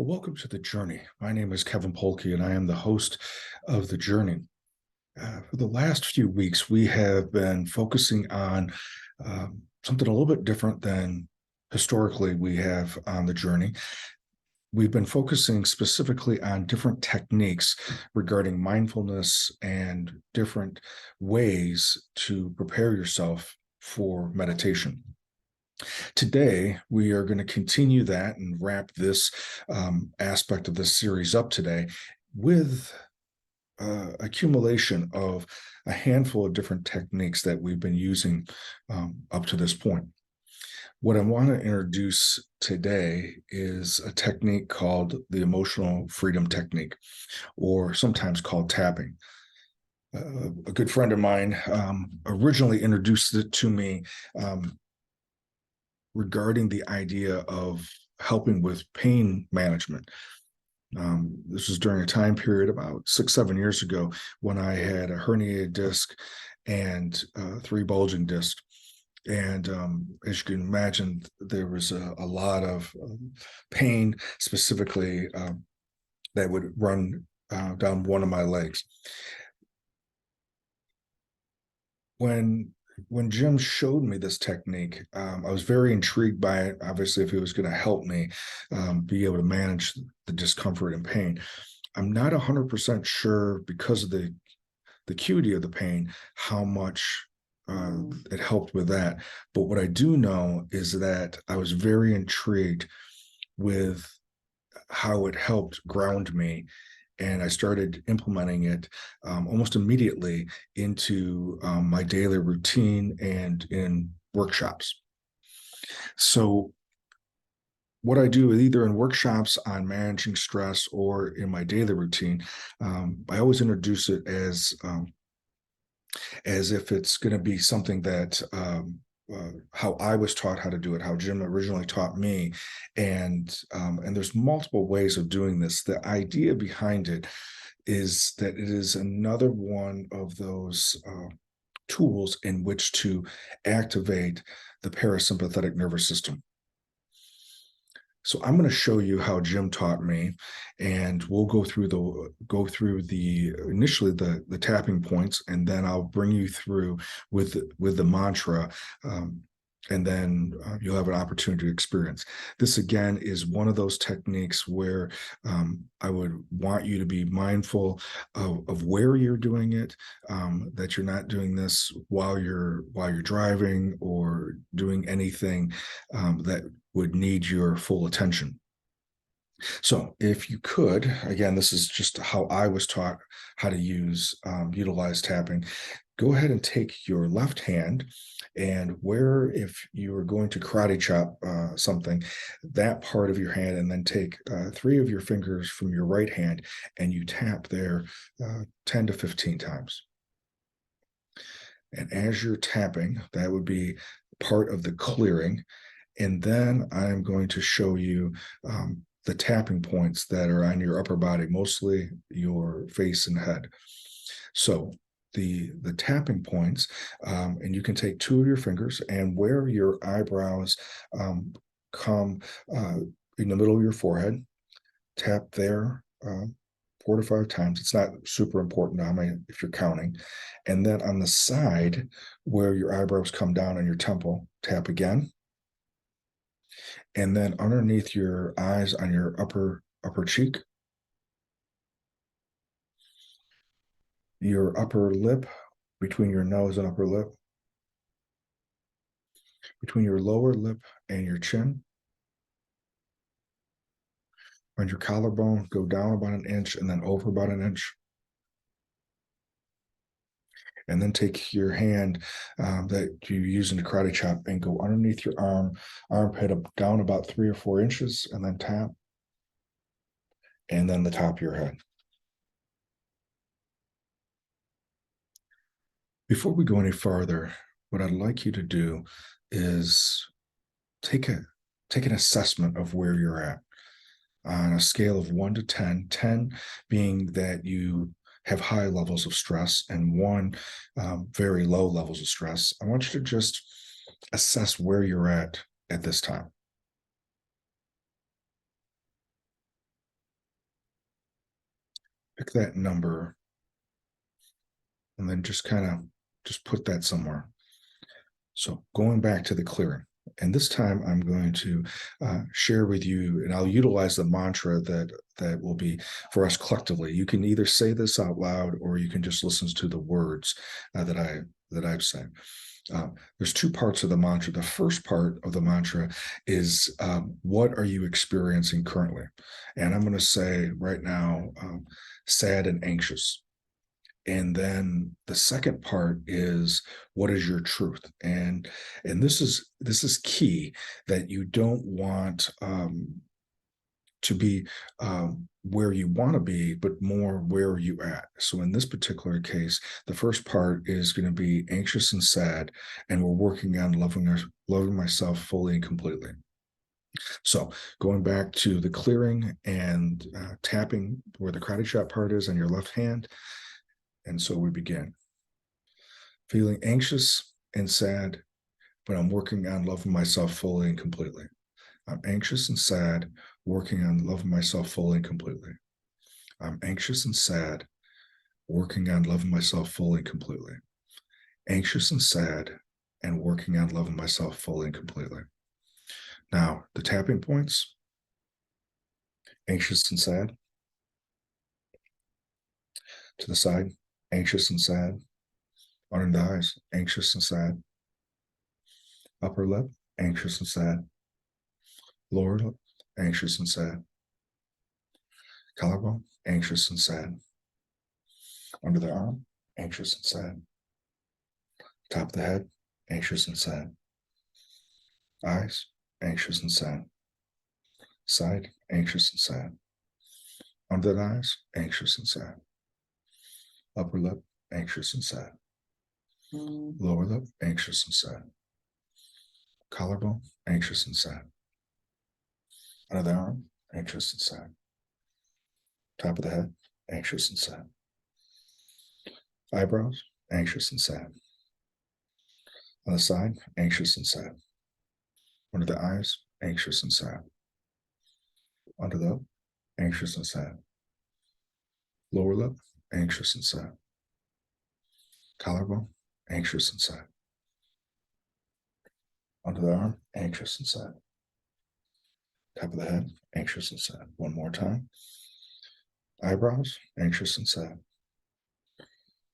Well, welcome to the journey. My name is Kevin Polky, and I am the host of the journey. For the last few weeks, we have been focusing on something a little bit different than historically we have on the journey. We've been focusing specifically on different techniques regarding mindfulness and different ways to prepare yourself for meditation. Today, we are going to continue that and wrap this aspect of this series up today with accumulation of a handful of different techniques that we've been using up to this point. What I want to introduce today is a technique called the emotional freedom technique, or sometimes called tapping. A good friend of mine originally introduced it to me regarding the idea of helping with pain management. This was during a time period about 6-7 years ago when I had a herniated disc and 3 bulging discs. And as you can imagine, there was a lot of pain, specifically that would run down one of my legs. When Jim showed me this technique, I was very intrigued by it. Obviously, if it was going to help me be able to manage the discomfort and pain. I'm not 100% sure, because of the acuity of the pain, how much it helped with that. But what I do know is that I was very intrigued with how it helped ground me. And I started implementing it almost immediately into my daily routine and in workshops. So what I do is either in workshops on managing stress or in my daily routine, I always introduce it as if it's going to be something that how I was taught how to do it, how Jim originally taught me, and there's multiple ways of doing this. The idea behind it is that it is another one of those tools in which to activate the parasympathetic nervous system. So I'm going to show you how Jim taught me, and we'll go through the initially the tapping points, and then I'll bring you through with the mantra, and then you'll have an opportunity to experience. This again is one of those techniques where I would want you to be mindful of where you're doing it, that you're not doing this while you're driving or doing anything that would need your full attention. So if you could, again, this is just how I was taught how to utilize tapping. Go ahead and take your left hand, and if you were going to karate chop something, that part of your hand, and then take 3 of your fingers from your right hand, and you tap there 10 to 15 times. And as you're tapping, that would be part of the clearing. And then I'm going to show you the tapping points that are on your upper body, mostly your face and head. So the tapping points, and you can take 2 of your fingers, and where your eyebrows come in the middle of your forehead, tap there 4 to 5 times. It's not super important if you're counting. And then on the side where your eyebrows come down on your temple, tap again. And then underneath your eyes on your upper cheek, your upper lip, between your nose and upper lip, between your lower lip and your chin, on your collarbone, go down about 1 inch and then over about 1 inch. And then take your hand that you use in the karate chop and go underneath your armpit up down about 3 or 4 inches, and then tap. And then the top of your head. Before we go any farther, what I'd like you to do is take an assessment of where you're at on a scale of 1 to 10, 10 being that you have high levels of stress and 1 very low levels of stress. I want you to just assess where you're at this time. pick that number and then just kind of just put that somewhere. So going back to the clearing, and this time I'm going to share with you, and I'll utilize the mantra that will be for us collectively. You can either say this out loud, or you can just listen to the words that I've said. There's two parts of the mantra. The first part of the mantra is what are you experiencing currently? And I'm going to say right now, sad and anxious. And then the second part is what is your truth? And this is key, that you don't want to be where you want to be, but more where are you at. So in this particular case, the first part is going to be anxious and sad, and we're working on loving myself fully and completely. So going back to the clearing and tapping where the karate chop part is on your left hand. And so we begin. Feeling anxious and sad, but I'm working on loving myself fully and completely. I'm anxious and sad, working on loving myself fully and completely. I'm anxious and sad, working on loving myself fully and completely. Anxious and sad, and working on loving myself fully and completely. Now, the tapping points: anxious and sad. To the side, anxious and sad. Under the eyes, anxious and sad. Upper lip, anxious and sad. Lower lip, anxious and sad. Collarbone, anxious and sad. Under the arm, anxious and sad. Top of the head, anxious and sad. Eyes, anxious and sad. Side, anxious and sad. Under the eyes, anxious and sad. Upper lip, anxious and sad. Lower lip, anxious and sad. Collarbone, anxious and sad. Under the arm, anxious and sad. Top of the head, anxious and sad. Eyebrows, anxious and sad. On the side, anxious and sad. Under the eyes, anxious and sad. Under the lip, anxious and sad. Lower lip, anxious and sad. Collarbone, anxious and sad. Under the arm, anxious and sad. Top of the head, anxious and sad. One more time. Eyebrows, anxious and sad.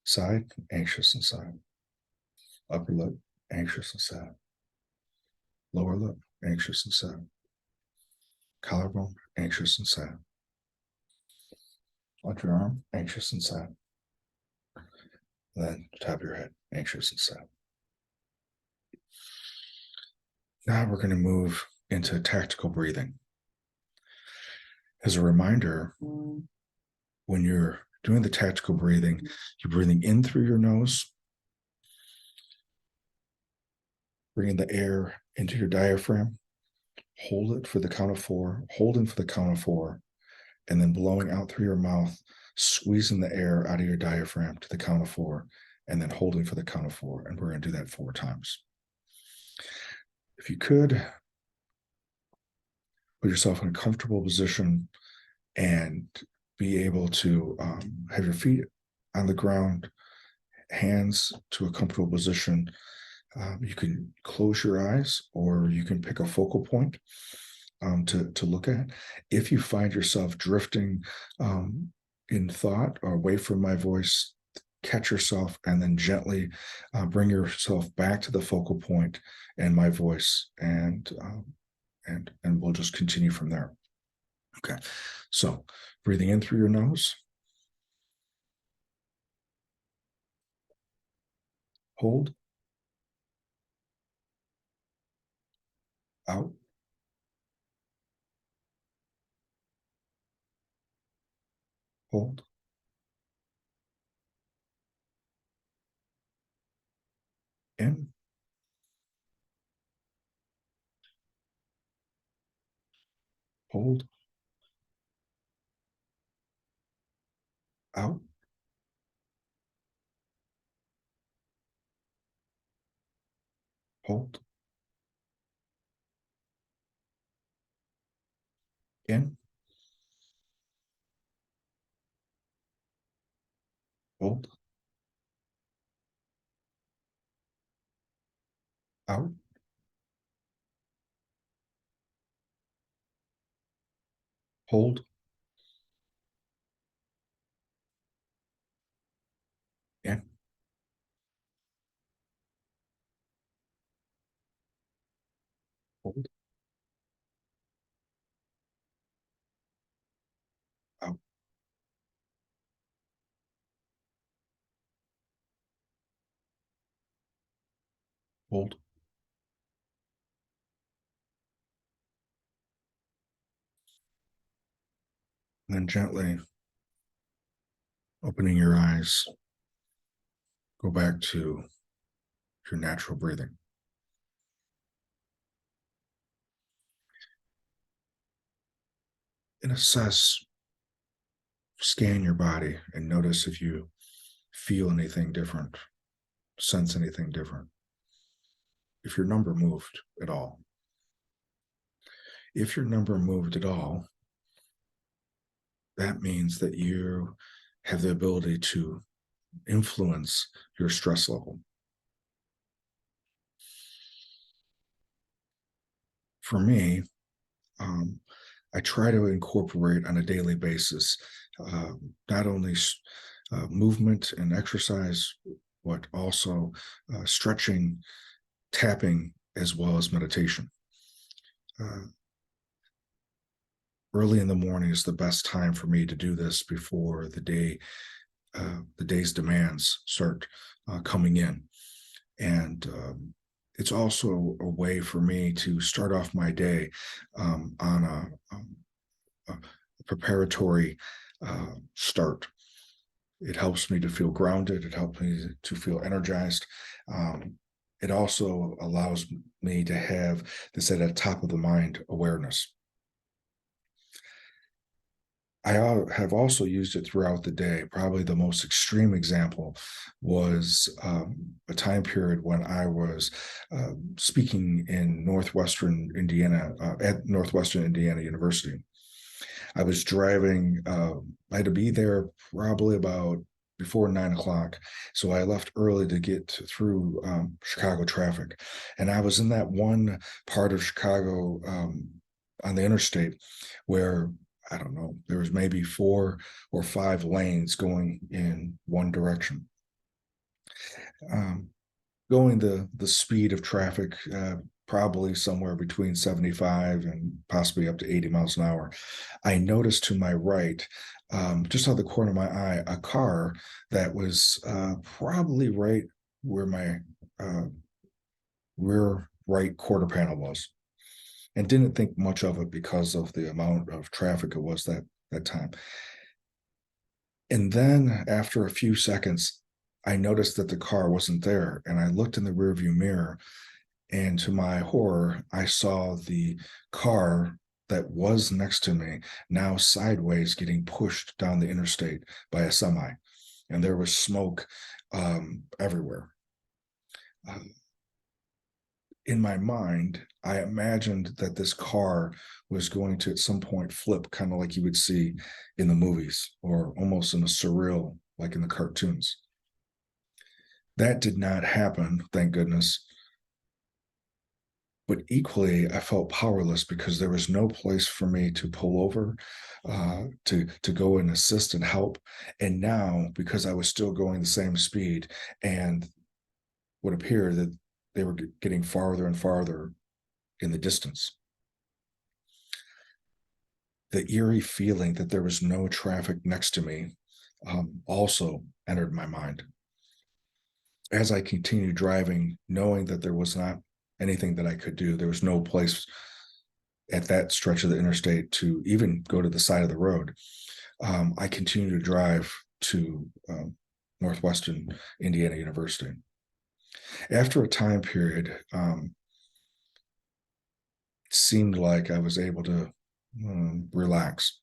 Side, anxious and sad. Upper lip, anxious and sad. Lower lip, anxious and sad. Collarbone, anxious and sad. Under your arm, anxious and sad. Then top of your head, anxious and sad. Now we're going to move into tactical breathing. As a reminder, when you're doing the tactical breathing, you're breathing in through your nose, bringing the air into your diaphragm, hold it for the count of 4, holding for the count of 4, and then blowing out through your mouth, squeezing the air out of your diaphragm to the count of 4, and then holding for the count of 4. And we're going to do that 4 times. If you could, put yourself in a comfortable position and be able to have your feet on the ground, hands to a comfortable position. You can close your eyes, or you can pick a focal point to look at. If you find yourself drifting in thought or away from my voice, catch yourself and then gently bring yourself back to the focal point and my voice, and we'll just continue from there. Okay, so breathing in through your nose, hold, out, hold, in, hold, out, hold, in, Hold. Out. Hold. In. Hold. Out. Hold. And then gently opening your eyes, go back to your natural breathing and scan your body and notice if you feel anything different, sense anything different. If your number moved at all. If your number moved at all, that means that you have the ability to influence your stress level. For me, I try to incorporate on a daily basis not only movement and exercise, but also stretching, tapping, as well as meditation. Uh, Early in the morning is the best time for me to do this before the day's demands start coming in. And it's also a way for me to start off my day on a preparatory start. It helps me to feel grounded. It helps me to feel energized. It also allows me to have this at a top of the mind awareness. I have also used it throughout the day. Probably the most extreme example was a time period when I was speaking in Northwestern Indiana, at Northwestern Indiana University. I was driving, I had to be there probably about before 9 o'clock. So I left early to get through Chicago traffic. And I was in that one part of Chicago on the interstate where I don't know, there was maybe 4 or 5 lanes going in one direction. Um, Going the speed of traffic, probably somewhere between 75 and possibly up to 80 miles an hour. I noticed to my right, just out of the corner of my eye, a car that was probably right where my uh, rear right quarter panel was, and didn't think much of it because of the amount of traffic it was that time. And then after a few seconds, I noticed that the car wasn't there, and I looked in the rearview mirror, and to my horror, I saw the car that was next to me now sideways getting pushed down the interstate by a semi, and there was smoke everywhere. Uh, in my mind, I imagined that this car was going to at some point flip, kind of like you would see in the movies or almost in a surreal, like in the cartoons. That did not happen, thank goodness. But equally, I felt powerless because there was no place for me to pull over, to go and assist and help. And now, because I was still going the same speed, and would appear that they were getting farther and farther in the distance, the eerie feeling that there was no traffic next to me also entered my mind. As I continued driving, knowing that there was not anything that I could do, there was no place at that stretch of the interstate to even go to the side of the road. I continued to drive to Northwestern Indiana University. After a time period, it seemed like I was able to relax.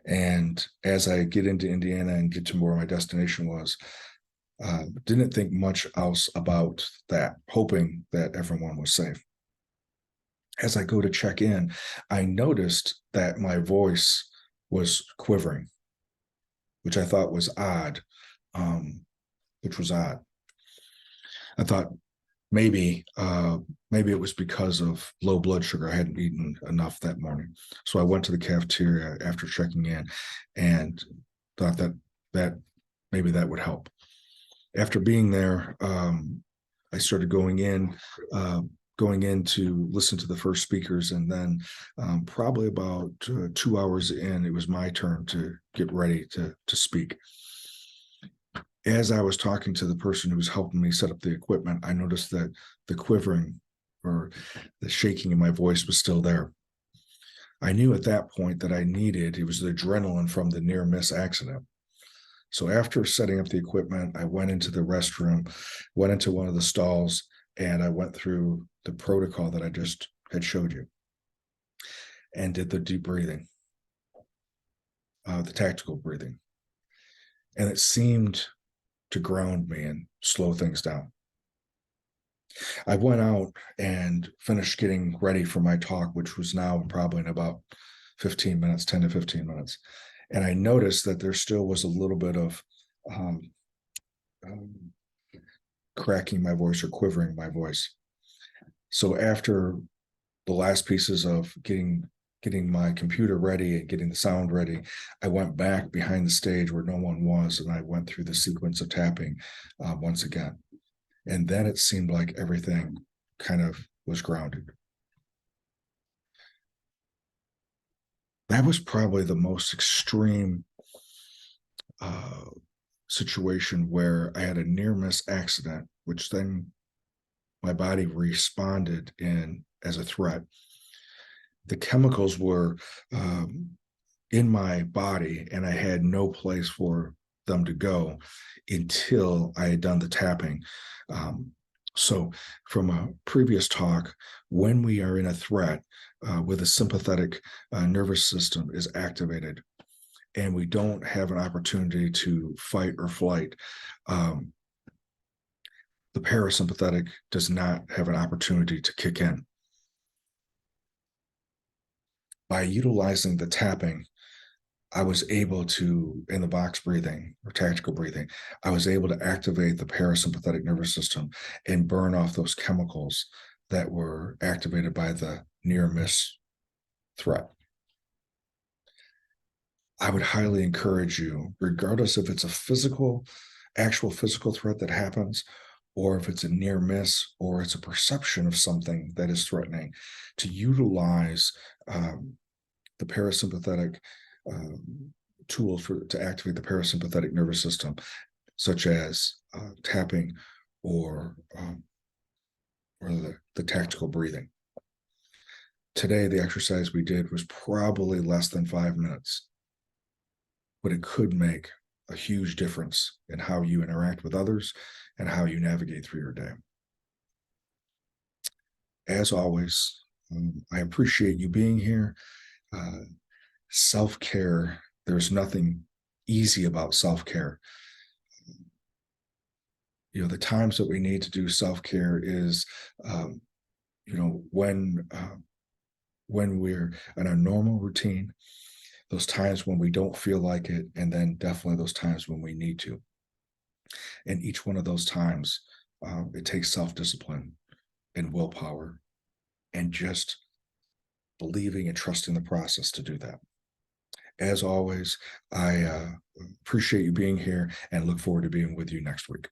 And as I get into Indiana and get to where my destination was, didn't think much else about that, hoping that everyone was safe. As I go to check in, I noticed that my voice was quivering, which I thought was odd which was odd. I thought maybe it was because of low blood sugar. I hadn't eaten enough that morning. So I went to the cafeteria after checking in and thought that maybe that would help. After being there, I started going in to listen to the first speakers, and then probably about 2 hours in, it was my turn to get ready to speak. As I was talking to the person who was helping me set up the equipment, I noticed that the quivering or the shaking in my voice was still there. I knew at that point that it was the adrenaline from the near miss accident. So after setting up the equipment, I went into the restroom, went into one of the stalls, and I went through the protocol that I just had showed you and did the deep breathing, the tactical breathing. And it seemed to ground me and slow things down. I went out and finished getting ready for my talk, which was now probably in about 15 minutes, 10 to 15 minutes. And I noticed that there still was a little bit of cracking my voice or quivering my voice. So after the last pieces of getting my computer ready and getting the sound ready, I went back behind the stage where no one was, and I went through the sequence of tapping once again. And then it seemed like everything kind of was grounded. That was probably the most extreme situation where I had a near miss accident, which then my body responded as a threat. The chemicals were in my body, and I had no place for them to go until I had done the tapping. So from a previous talk, when we are in a threat, with a sympathetic nervous system is activated, and we don't have an opportunity to fight or flight, the parasympathetic does not have an opportunity to kick in. By utilizing the tapping, I was able to, in the box breathing or tactical breathing, I was able to activate the parasympathetic nervous system and burn off those chemicals that were activated by the near miss threat. I would highly encourage you, regardless if it's a actual physical threat that happens, or if it's a near miss, or it's a perception of something that is threatening, to utilize the parasympathetic tools to activate the parasympathetic nervous system, such as tapping or the tactical breathing. Today, the exercise we did was probably less than 5 minutes, but it could make a huge difference in how you interact with others and how you navigate through your day. As always, I appreciate you being here. Self-care, there's nothing easy about self-care. The times that we need to do self-care is, when we're in a normal routine, those times when we don't feel like it, and then definitely those times when we need to. And each one of those times, it takes self-discipline and willpower and just believing and trusting the process to do that. As always, I appreciate you being here and look forward to being with you next week.